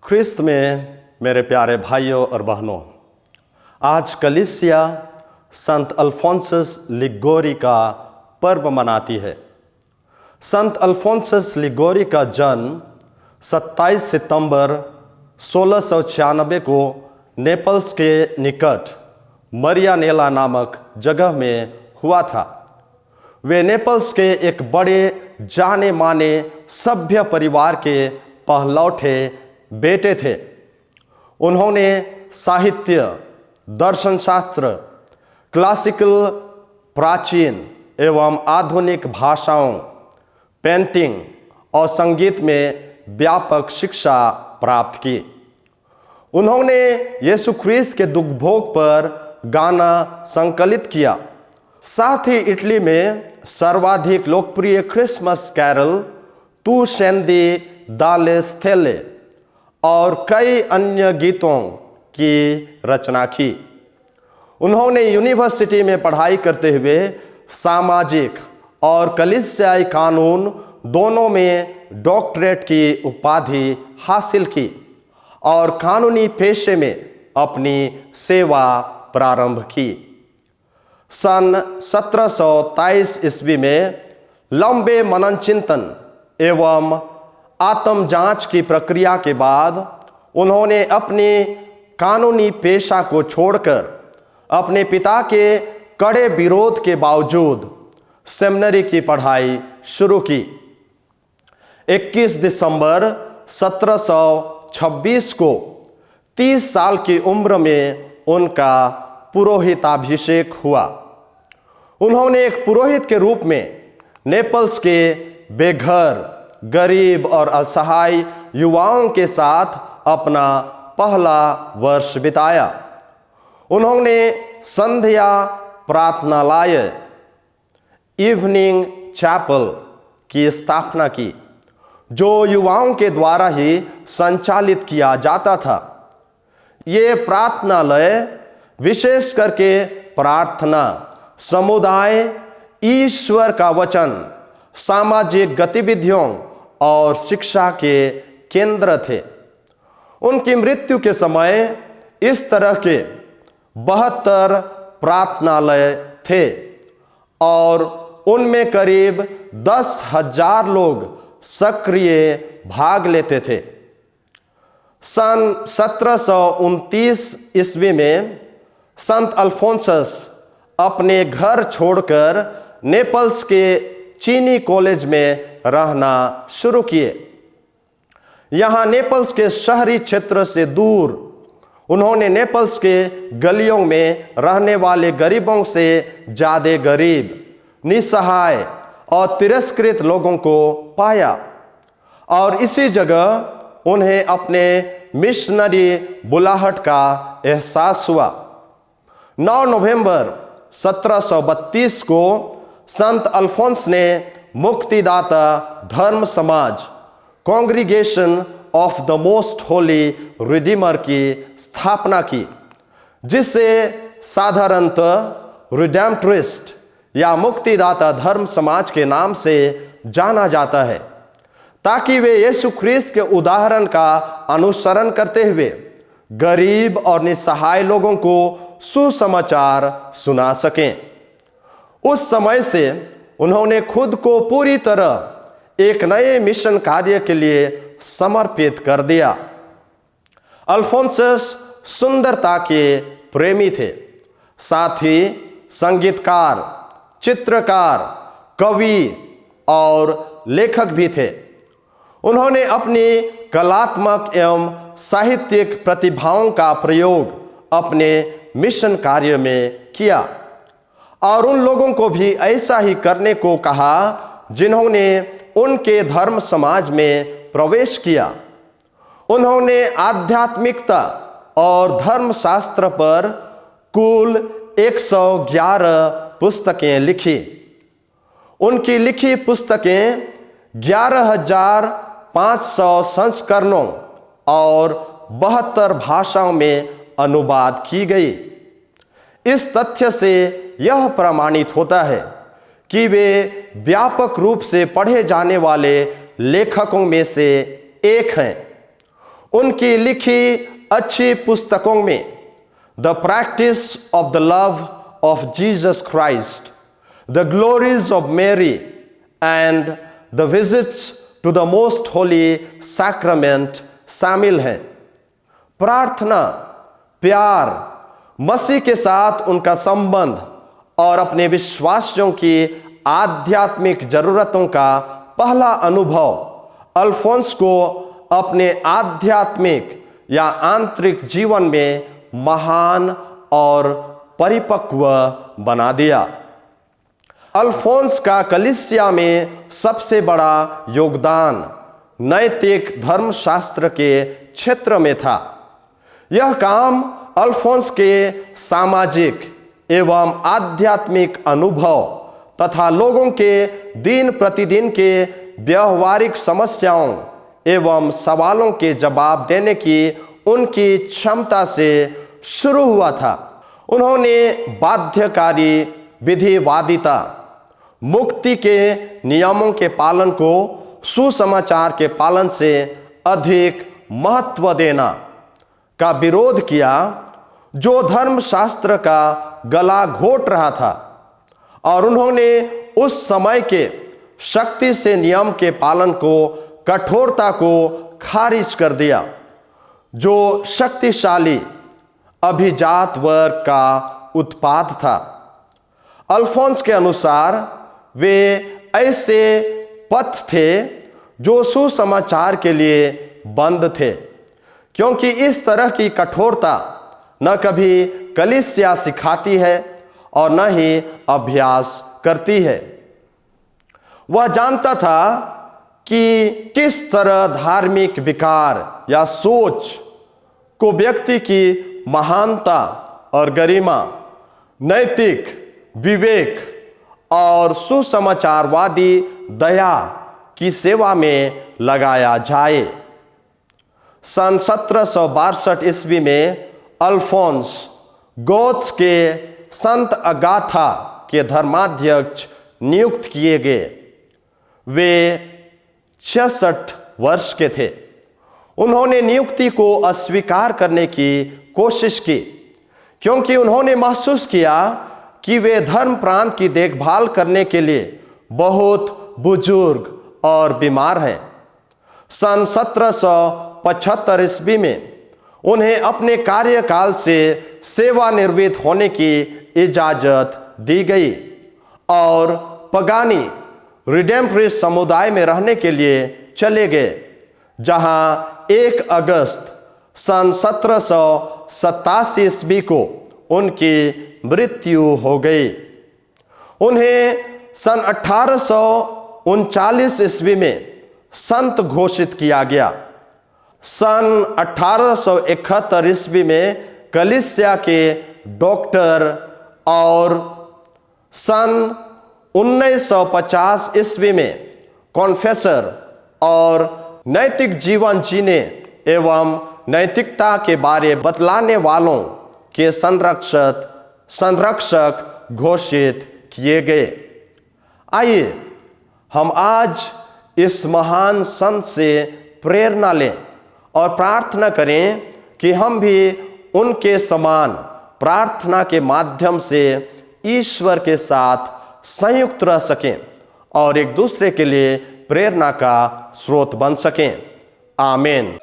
ख्रिस्त में मेरे प्यारे भाइयों और बहनों, आज कलीसिया संत अल्फोंसस लिगोरी का पर्व मनाती है। संत अल्फोंसस लिगोरी का जन्म 27 सितंबर 1696 को नेपल्स के निकट मरियानेला नामक जगह में हुआ था। वे नेपल्स के एक बड़े जाने माने सभ्य परिवार के पहलौठे बेटे थे। उन्होंने साहित्य, दर्शन शास्त्र, क्लासिकल, प्राचीन एवं आधुनिक भाषाओं, पेंटिंग और संगीत में व्यापक शिक्षा प्राप्त की। उन्होंने यीशु ख्रीस्त के दुख भोग पर गाना संकलित किया। साथ ही इटली में सर्वाधिक लोकप्रिय क्रिसमस कैरल तू स्cendi dalle stelle और कई अन्य गीतों की रचना की। उन्होंने यूनिवर्सिटी में पढ़ाई करते हुए सामाजिक और कलीसियाई कानून दोनों में डॉक्टरेट की उपाधि हासिल की और कानूनी पेशे में अपनी सेवा प्रारंभ की। सन 1723 ईस्वी में लंबे मनन चिंतन एवं आत्म जांच की प्रक्रिया के बाद उन्होंने अपने कानूनी पेशा को छोड़कर अपने पिता के कड़े विरोध के बावजूद सेमिनरी की पढ़ाई शुरू की। 21 दिसंबर 1726 को 30 साल की उम्र में उनका पुरोहिताभिषेक हुआ। उन्होंने एक पुरोहित के रूप में नेपल्स के बेघर, गरीब और असहाय युवाओं के साथ अपना पहला वर्ष बिताया। उन्होंने संध्या प्रार्थनालय, इवनिंग चैपल की स्थापना की, जो युवाओं के द्वारा ही संचालित किया जाता था। ये प्रार्थनालय विशेष करके प्रार्थना, समुदाय, ईश्वर का वचन, सामाजिक गतिविधियों और शिक्षा के केंद्र थे। उनकी मृत्यु के समय इस तरह के 72 प्रार्थनालय थे और उनमें करीब 10,000 लोग सक्रिय भाग लेते थे। सन 1729 ईस्वी में संत अल्फोंसस अपने घर छोड़कर नेपल्स के चीनी कॉलेज में रहना शुरू किए। यहाँ नेपल्स के शहरी क्षेत्र से दूर उन्होंने नेपल्स के गलियों में रहने वाले गरीबों से ज्यादा गरीब, निसहाय और तिरस्कृत लोगों को पाया और इसी जगह उन्हें अपने मिशनरी बुलाहट का एहसास हुआ। 9 नवंबर 1732 को संत अल्फोंस ने मुक्तिदाता धर्म समाज, congregation of the most Holi Redeemer की स्थापना की, जिसे साधारणतः रिडेम्पट्रिस्ट या मुक्तिदाता धर्म समाज के नाम से जाना जाता है, ताकि वे यीशु ख्रीस्त के उदाहरण का अनुसरण करते हुए गरीब और निसहाय लोगों को सुसमाचार सुना सकें। उस समय से उन्होंने खुद को पूरी तरह एक नए मिशन कार्य के लिए समर्पित कर दिया। अल्फोंसस सुंदरता के प्रेमी थे, साथ ही संगीतकार, चित्रकार, कवि और लेखक भी थे। उन्होंने अपनी कलात्मक एवं साहित्यिक प्रतिभाओं का प्रयोग अपने मिशन कार्य में किया और उन लोगों को भी ऐसा ही करने को कहा जिन्होंने उनके धर्म समाज में प्रवेश किया। उन्होंने आध्यात्मिकता और धर्मशास्त्र पर कुल 111 पुस्तकें लिखी। उनकी लिखी पुस्तकें 11,500 संस्करणों और 72 भाषाओं में अनुवाद की गई। इस तथ्य से यह प्रमाणित होता है कि वे व्यापक रूप से पढ़े जाने वाले लेखकों में से एक हैं। उनकी लिखी अच्छी पुस्तकों में the practice of the love of Jesus Christ, the glories of Mary and the visits to the most holy sacrament शामिल हैं। प्रार्थना, प्यार, मसीह के साथ उनका संबंध और अपने विश्वासियों की आध्यात्मिक जरूरतों का पहला अनुभव अल्फोंस को अपने आध्यात्मिक या आंतरिक जीवन में महान और परिपक्व बना दिया। अल्फोंस का कलीसिया में सबसे बड़ा योगदान नैतिक धर्मशास्त्र के क्षेत्र में था। यह काम अल्फोंस के सामाजिक एवं आध्यात्मिक अनुभव तथा लोगों के दिन प्रतिदिन के व्यवहारिक समस्याओं एवं सवालों के जवाब देने की उनकी क्षमता से शुरू हुआ था। उन्होंने बाध्यकारी विधिवादिता, मुक्ति के नियमों के पालन को सुसमाचार के पालन से अधिक महत्व देना का विरोध किया, जो धर्मशास्त्र का गला घोट रहा था, और उन्होंने उस समय के शक्ति से नियम के पालन को कठोरता को खारिज कर दिया, जो शक्तिशाली अभिजात वर्ग का उत्पाद था। अल्फोंस के अनुसार वे ऐसे पथ थे जो सुसमाचार के लिए बंद थे, क्योंकि इस तरह की कठोरता न कभी कलीसिया सिखाती है और न ही अभ्यास करती है। वह जानता था कि किस तरह धार्मिक विकार या सोच को व्यक्ति की महानता और गरिमा, नैतिक विवेक और सुसमाचारवादी दया की सेवा में लगाया जाए। सन 1762 ईस्वी में अल्फोंस गोत्स के संत अगाथा के धर्माध्यक्ष नियुक्त किए गए। वे 66 वर्ष के थे। उन्होंने नियुक्ति को अस्वीकार करने की कोशिश की, क्योंकि उन्होंने महसूस किया कि वे धर्म प्रांत की देखभाल करने के लिए बहुत बुजुर्ग और बीमार हैं। सन 1775 ईस्वी में उन्हें अपने कार्यकाल से सेवानिवृत्त होने की इजाजत दी गई और पगानी रिडेम्परिस्ट समुदाय में रहने के लिए चले गए, जहां 1 अगस्त सन 1787 ईस्वी को उनकी मृत्यु हो गई। उन्हें सन 1839 ईस्वी में संत घोषित किया गया। सन 1871 ईस्वी में कलीसिया के डॉक्टर और सन 1950 ईस्वी में कॉन्फेसर और नैतिक जीवन जीने एवं नैतिकता के बारे बतलाने वालों के संरक्षक घोषित किए गए। आइए हम आज इस महान संत से प्रेरणा लें और प्रार्थना करें कि हम भी उनके समान प्रार्थना के माध्यम से ईश्वर के साथ संयुक्त रह सकें और एक दूसरे के लिए प्रेरणा का स्रोत बन सकें। आमीन।